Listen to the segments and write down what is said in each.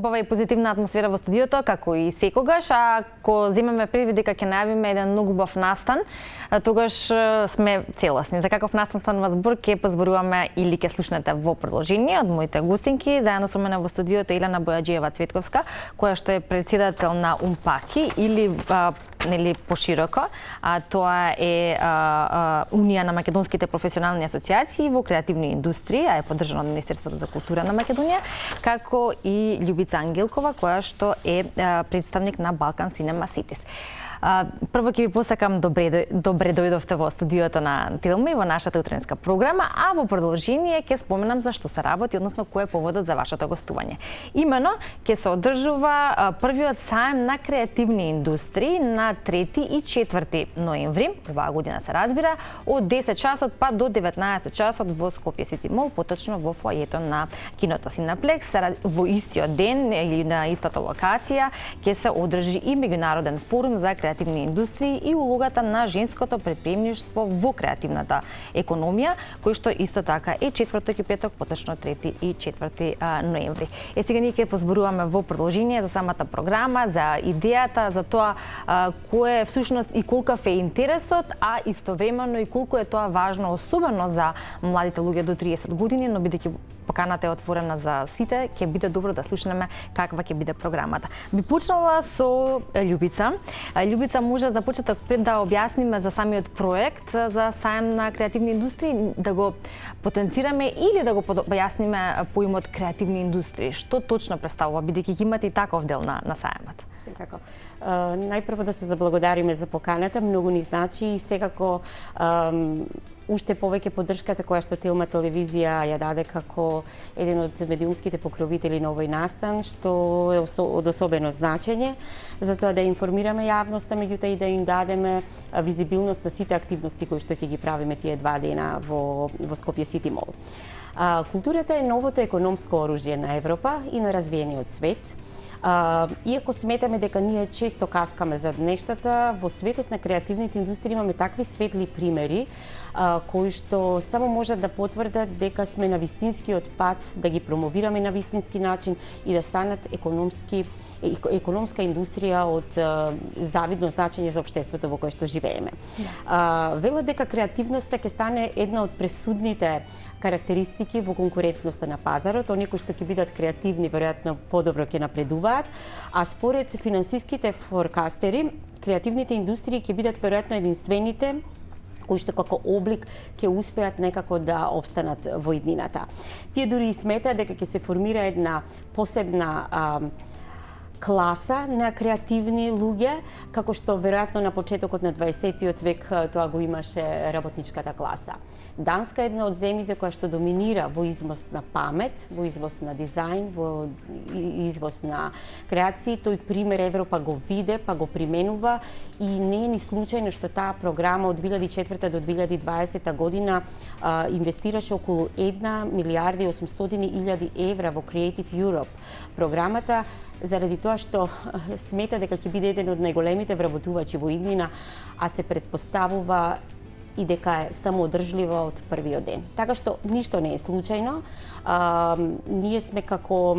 убава и позитивна атмосфера во студиото, како и секогаш, ако земеме предвид дека ќе најавиме еден многу убав настан, тогаш сме целосни. За каков настан во збор ќе позборуваме или ќе слушнете во продолжение од моите гостинки, заедно со мене во студиото Елена Бојаджиева Цветковска, која што е претседател на УМПАКИ или пошироко, тоа е Унија на македонските професионални асоциации во креативни индустрии, е поддржана од Министерството за култура на Македонија, како и Љубица Ангелкова, која што е представник на Балкан Cinema Cities. Прво ќе ви посакам добре дојдовте во студиото на Телми во нашата утренска програма, а во продолжение ќе споменам за што се работи, односно кој е поводот за вашето гостување. Имено ќе се одржува првиот саем на креативни индустрии на 3 и 4 ноември, оваа година се разбира, од 10 часот па до 19 часот во Скопје Сити Мол, поточно во фоајето на киното Синаплекс. Во истиот ден или на истата локација ќе се одржи и меѓународен форум за креативни индустрии и улогата на женското претприемништво во креативната економија, кој што исто така е четврток и петок, поточно 3 и 4 ноември. Сега ние ќе позборуваме во продолжение за самата програма, за идејата, за тоа кој е всушност и колкав е интересот, а истовремено и колку е тоа важно, особено за младите луѓе до 30 години, но бидејќи поканата е отворена за сите, ќе биде добро да слушнеме каква ќе биде програмата. Би почнала со Љубица. Љубица, може за почеток пред да објасниме за самиот проект за саем на креативни индустрии, да го потенцираме или да го појасниме поимот креативни индустрии. Што точно представува, бидејќи имате и таков дел на саемот? Секако. Најпрво да се заблагодариме за поканата, многу ни значи и секако уште повеќе поддршката која што Телма телевизија ја даде како еден од медиумските покровители на овој настан, што е од особено значење, за тоа да информираме јавноста, меѓутоа и да им дадеме визибилност на сите активности кои што ќе ги правиме тие 2 дена во Скопје Сити Мол. Културата е новото економско оружје на Европа и на развиениот свет. Иако сметаме дека ние често каскаме зад нештата, во светот на креативните индустрии имаме такви светли примери кои што само можат да потврдат дека сме на вистинскиот пат да ги промовираме на вистински начин и да станат економска индустрија од завидно значење за општеството во кое што живееме. Велат дека креативноста ќе стане една од пресудните карактеристики во конкурентноста на пазарот. Оние кои што ќе бидат креативни веројатно подобро ќе напредуваат, а според финансиските форкастери, креативните индустрии ќе бидат веројатно единствените кои што како облик ќе успеат некако да обстанат во иднината. Тие дури и сметаат дека ќе се формира една посебна класа на креативни луѓе, како што веројатно на почетокот на 20-тиот век тоа го имаше работничката класа. Данска е една од земјите која што доминира во извоз на памет, во извоз на дизајн, во извоз на креации. Тој пример Европа го виде, па го применува и не е ни случајно што таа програма од 2004 до 2020 година инвестираше околу 1 милиарда и 800 000 евра во Creative Europe. Програмата заради тоа што смета дека ќе биде еден од најголемите вработувачи во иднина, а се предпоставува и дека е самоодржлива од првиот ден. Така што ништо не е случајно. Ние сме како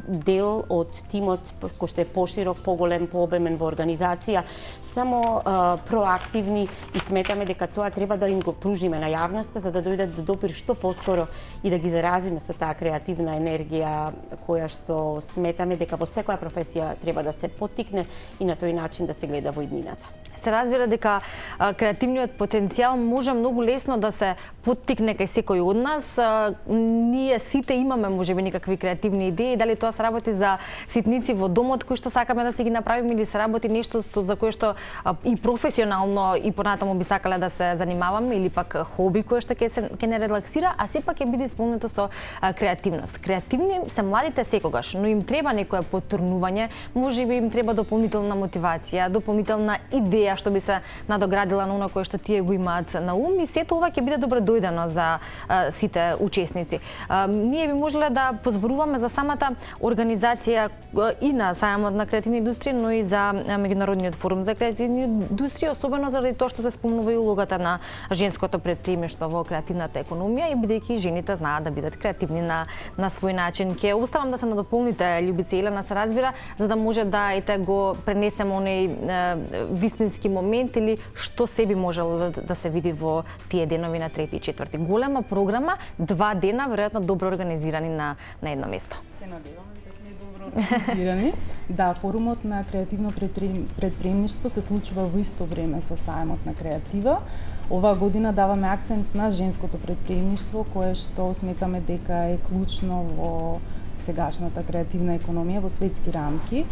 дел од тимот кој што е поширок, поголем, пообемен во организација, само проактивни и сметаме дека тоа треба да им го пружиме на јавноста за да дојдат до допир што поскоро и да ги заразиме со таа креативна енергија која што сметаме дека во секоја професија треба да се поттикне и на тој начин да се гледа во иднината. Се разбира дека креативниот потенцијал може многу лесно да се поттикне кај секој од нас. Ние сите имаме можеби некакви креативни идеи, дали тоа се работи за ситници во домот кои што сакаме да си ги направиме или се работи нешто за кое што и професионално и понатаму би сакале да се занимаваме или пак хоби кое што ќе не релаксира, а сепак ќе биде исполнето со креативност. Креативни се младите секогаш, но им треба некое потурнување, можеби им треба дополнителна мотивација, дополнителна идеја идеја што би се надоградила на оно кое што тие го имаат на ум, и сето ова ќе биде добро дојдено за сите учесници. Ние би можеле да позборуваме за самата организација и на Сајамот на креативни индустрии, но и за меѓународниот форум за креативни индустрии, особено заради тоа што се спомнува и улогата на женското претприемништво во креативната економија, и бидејќи жените знаат да бидат креативни на свој начин. Ќе оставам да се надополните, Љубица и Елена, се разбира, за да може да го пренесеме оној вистински момент или што се би можело да се види во тие денови на 3 и 4. Голема програма, 2 дена, веројатно добро организирани на едно место. Се надеваме дека сме добро организирани. Да, форумот на креативно претприемништво се случува во исто време со Сајмот на креатива. Оваа година даваме акцент на женското претприемништво, кое што сметаме дека е клучно во сегашната креативна економија во светски рамки.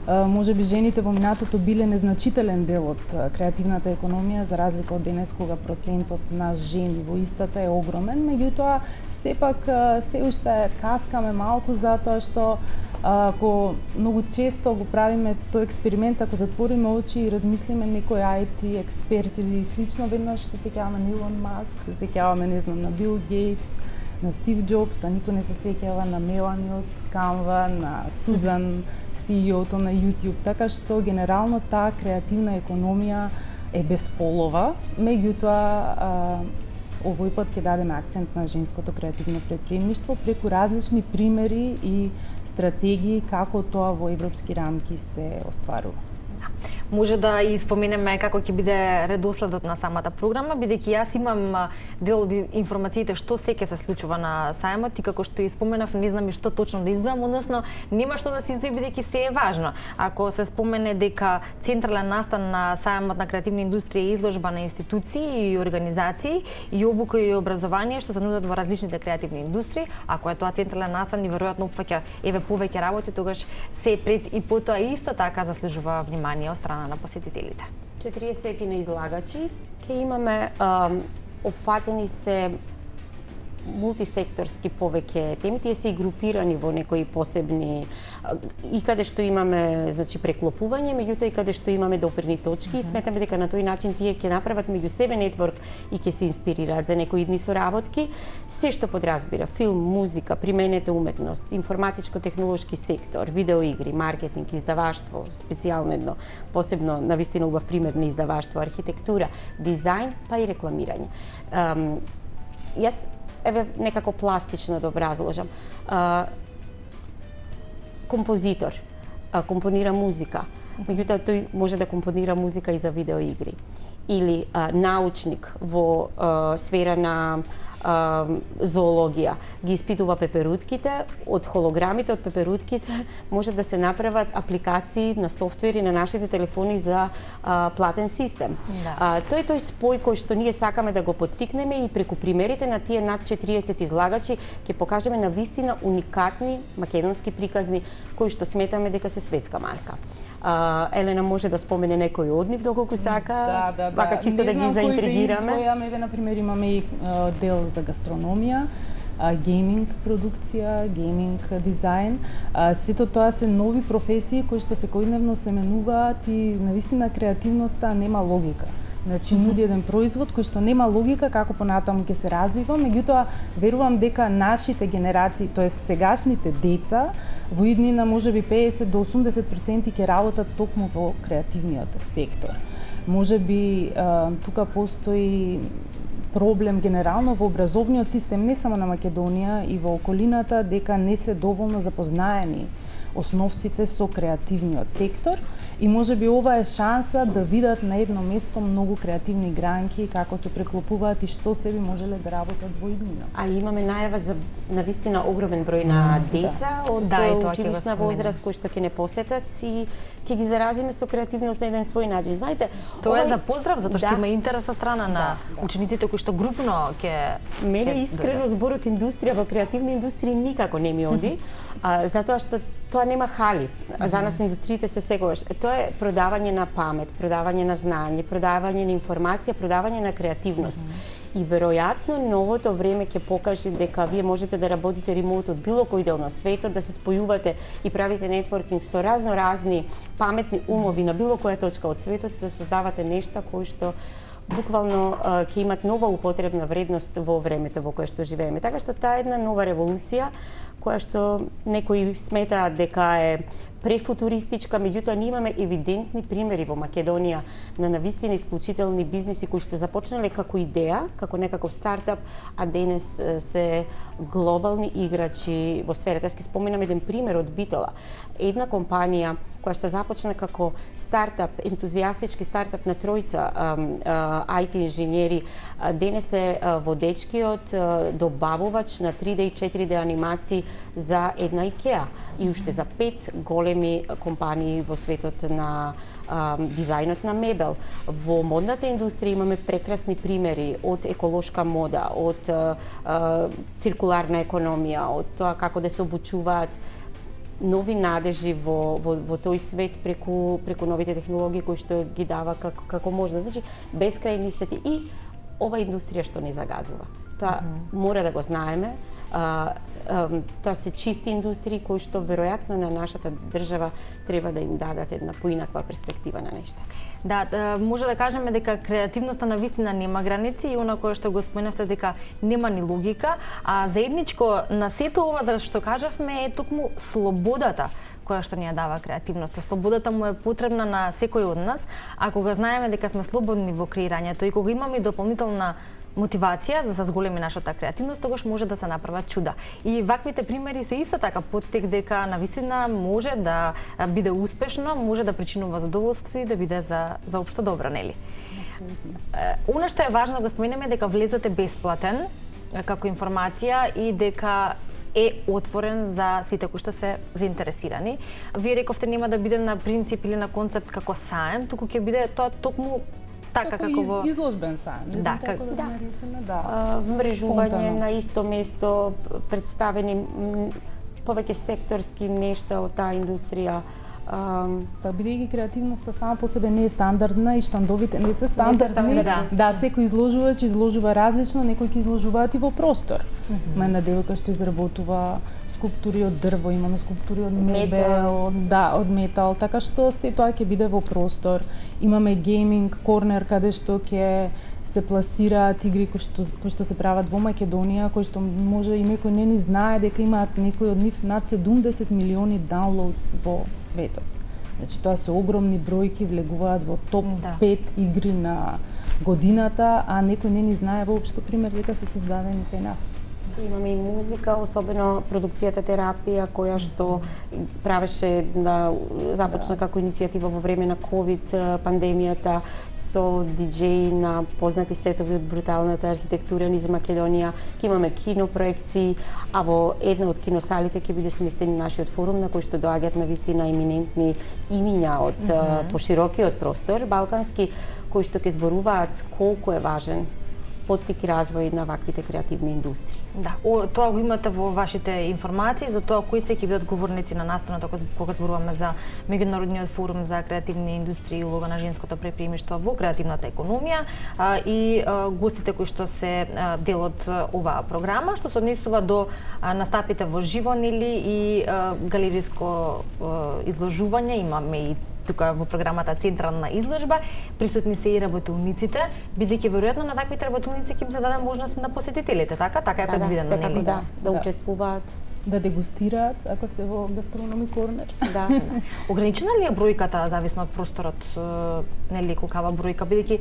Може би жените во минатото биле незначителен дел од креативната економија, за разлика од денес кога процентот на жени во истата е огромен, меѓутоа сепак се уште каскаме малку, затоа што ако многу често го правиме тој експеримент, ако затвориме очи и размислиме некој IT експерт или слично, веднаш се сеќаваме на Илон Маск, се сеќаваме, не знам, на Бил Гейтс, на Стив Џобс, а никој не се сеќава на Мелани од Canva, на Сузан, CEO-то на YouTube, така што генерално таа креативна економија е бесполова, меѓутоа овој пат ќе дадеме акцент на женското креативно претприемништво преку различни примери и стратегии како тоа во европски рамки се остварува. Може да и споменеме како ќе биде редоследот на самата програма, бидејќи јас имам дел од информациите што се ќе се случува на Сајмот, и како што и споменав, не знам и што точно да издвојам, односно нема што да се издвои бидејќи се е важно. Ако се спомене дека централен настан на Сајмот на креативни индустрии е изложба на институции и организации и обука и образование што се нудат во различните креативни индустрии, ако е тоа централен настан и веројатно опфаќа повеќе работи, тогаш се пред и потоа исто така заслужува внимание од страна на посетителите. 40 излагачи ќе имаме, опфатени се мултисекторски повеќе теми, тие се и групирани во некои посебни, и каде што имаме, значи, преклопување, меѓутоа и каде што имаме допирни точки, и сметаме дека на тој начин тие ќе направат меѓу себе нетворк и ќе се инспирираат за некои идни соработки. Се што подразбира филм, музика, применета уметност, информатичко-технолошки сектор, видеоигри, маркетинг, издаваштво, специјално едно посебно навистина убав пример на издаваштво, архитектура, дизајн, па и рекламирање. Јас некако пластично да образложам. Композитор компонира музика, меѓутоа тој може да компонира музика и за видеоигри. Или научник во сфера на зоологија ги испитува пеперутките, од холограмите од пеперутките може да се направат апликации на софтвери на нашите телефони за платен систем. Да. Тој е тој спој кој што ние сакаме да го поттикнеме, и преку примерите на тие над 40 излагачи ќе покажеме на вистина уникатни македонски приказни кои што сметаме дека се светска марка. Елена може да спомене некој од нив доколку сака, вака чисто да ги заинтригираме. Еве, например, имаме и дел за гастрономија, гейминг продукција, гейминг дизајн. Сето тоа се нови професии кои што секојдневно се менуваат и навистина креативноста нема логика. Значи, нуди еден производ кој што нема логика како понатаму ќе се развива, меѓутоа верувам дека нашите генерации, тоест сегашните деца, во иднина можеби 50 до 80% ќе работат токму во креативниот сектор. Можеби тука постои проблем генерално во образовниот систем не само на Македонија и во околината, дека не се доволно запознаени основците со креативниот сектор, и можеби ова е шанса да видат на едно место многу креативни гранки како се преклопуваат и што се би можеле да работат во иднина. А имаме најава за навистина огромен број на деца од училишна возраст кои што ќе не посетат и ќе ги заразиме со креативност на еден свој начин. Знаете, тоа е за поздрав, затоа што има интерес од страна на учениците кои што групно ќе мене искрено зборот индустрија во креативна индустрија никако не ми оди, затоа што тоа нема хали. За нас индустриите се секогаш. Тоа е продавање на памет, продавање на знаење, продавање на информација, продавање на креативност. И веројатно новото време ќе покаже дека вие можете да работите ремоут од било кој дел на светот, да се спојувате и правите нетворкинг со разни паметни умови на било која точка од светот, да создавате нешта кои што буквално ќе имат нова употребна вредност во времето во кое што живееме. Така што таа е една нова револуција која што некои сметаат дека е префутуристичка, меѓутоа ние имаме евидентни примери во Македонија на навистина исклучителни бизниси кои што започнале како идеја, како некаков стартап, а денес се глобални играчи во сферата. Јас ќе споменам еден пример од Битола. Една компанија која што започна како стартап, ентузијастички стартап на тројца IT инженери, денес е водечкиот добавувач на 3D и 4D анимации за една IKEA и уште за 5 големи компании во светот на дизајнот на мебел. Во модната индустрија имаме прекрасни примери од еколошка мода, од циркуларна економија, од тоа како да се обучуваат нови надежи во тој свет преку новите технологии кои што ги дава како можно. Значи, бескрајни сети и ова индустрија што не загадува. Тоа мора да го знаеме. Тоа се чисти индустрии кои што веројатно на нашата држава треба да им дадат една поинаква перспектива на нешта. Да, може да кажеме дека креативноста на вистина нема граници и она кое што го споменавте дека нема ни логика, а заедничко на сето ова за што кажавме е токму слободата која што ни ја дава креативноста. Слободата му е потребна на секој од нас, а кога знаеме дека сме слободни во креирањето и кога имаме дополнителна мотивација за да се зголеми нашата креативност, тогаш може да се направат чуда. И ваквите примери се исто така поттек дека навистина може да биде успешно, може да причинува задоволство и да биде за општо добро, нели? Она што е важно да го споменеме дека влезот е бесплатен како информација и дека е отворен за сите кои што се заинтересирани. Вие рековте нема да биде на принцип или на концепт како саем, туку ќе биде тоа токму така како во изложбен саем, не знам како да наречеме, да. Вмрежување на исто место, представени повеќе секторски нешта од таа индустрија. Па бидејќи креативноста сама по себе не е стандардна и штандовите не се стандардни, да, секој изложувач изложува различно, некои ќе изложуваат и во простор. Има една девојка што изработува скулптури од дрво, имаме скулптури од мебел, од метал, така што се тоа ќе биде во простор. Имаме гейминг корнер каде што ќе се пласираат игри кои што се прават во Македонија, кои што може и некој не ни знае дека имаат некои од нив над 70 милиони даунлоудс во светот. Значи тоа се огромни бројки, влегуваат во топ 5 игри на годината, а некој не ни знае воопшто пример дека се создадени кај нас. Имаме и музика, особено продукцијата терапија која што правеше започна како иницијатива во време на ковид пандемијата со диџеи на познати сетови од бруталната архитектура низ Македонија. Ќе имаме кинопроекции, а во една од киносалите ќе биде сместен нашиот форум на кој што доаѓаат навистина еминентни имиња од поширокиот простор балкански кои што ќе зборуваат колку е важен поттик и развој на ваквите креативни индустрии. Да, тоа го имате во вашите информации за тоа кои се ќе бидат говорници на настаната кога зборуваме за меѓународниот форум за креативни индустрии и улога на женското предприемништво во креативната економија и гостите кои што се дел од оваа програма, што се однесува до настапите во живо нели и галериско изложување, имаме и тука во програмата централна изложба, присутни се и работилниците, бидејќи веројатно на таквите работилници ќе им се даде можност на посетителите, така е предвидено, нели? Да учествуваат, да дегустираат ако се во гастрономи корнер. Да. Ограничена ли е бројката зависно од просторот, нели колкава бројка, бидејќи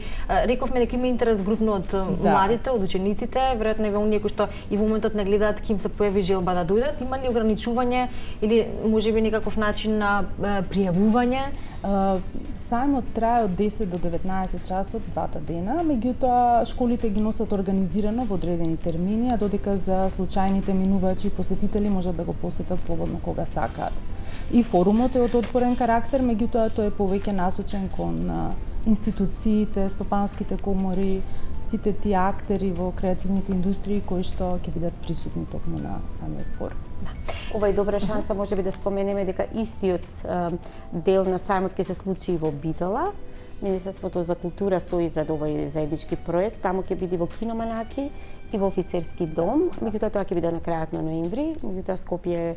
рековме дека има интерес групно од младите, од учениците, веројатно и оние кои што и во моментот не гледаат ќе им се појави желба да дојдат, има ли ограничување или можеби некаков начин на пријавување? Сајмот трае од 10 до 19 часот двата дена, меѓутоа школите ги носат организирано во одредени термини, а додека за случајните минувачи и посетители можат да го посетат слободно кога сакаат. И форумот е од отворен карактер, меѓутоа тој е повеќе насочен кон институциите, стопанските комори, сите тие актери во креативните индустрии кои што ќе бидат присутни токму на самиот форум. Ова е добра шанса, можеби да споменеме дека истиот дел на сајмот ќе се случи и во Битола, Министерството за култура стои за овој заеднички проект. Таму ќе биде во Кино Манаки и во Офицерски дом. Меѓутоа тоа ќе биде на крајот на ноември. Меѓутоа Скопје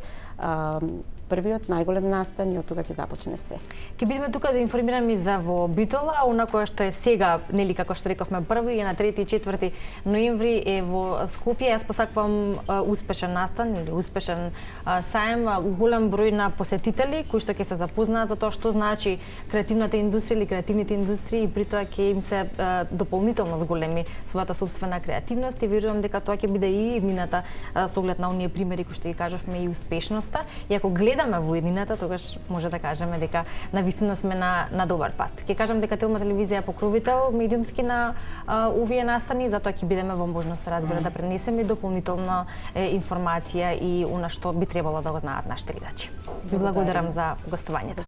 првиот најголем настан и од тога ќе започне се. Ќе бидеме тука да информираме и за во Битола, онако што е сега, нели како што рековме, 1 и на 3 и 4 ноември е во Скопје. Јас посакувам успешен настан или успешен саем, голем број на посетители кои што ќе се запознаат за тоа што значи креативната индустрија или креативните индустрии и при тоа ќе им се дополнително зголеми својата собствена креативност и верувам дека тоа ќе биде и иднината со оглед на оние примери кои што ги кажавме и успешноста. И ако гледаме во иднината, тогаш може да кажеме дека навистина сме на добар пат. Ќе кажам дека Телма телевизија е покровител медиумски на овие настани, затоа ќе бидеме во можност, разбира, да пренесеме дополнителна информација и она што би требало да го знаат нашите гледачи. Ви благодарам за гостувањето.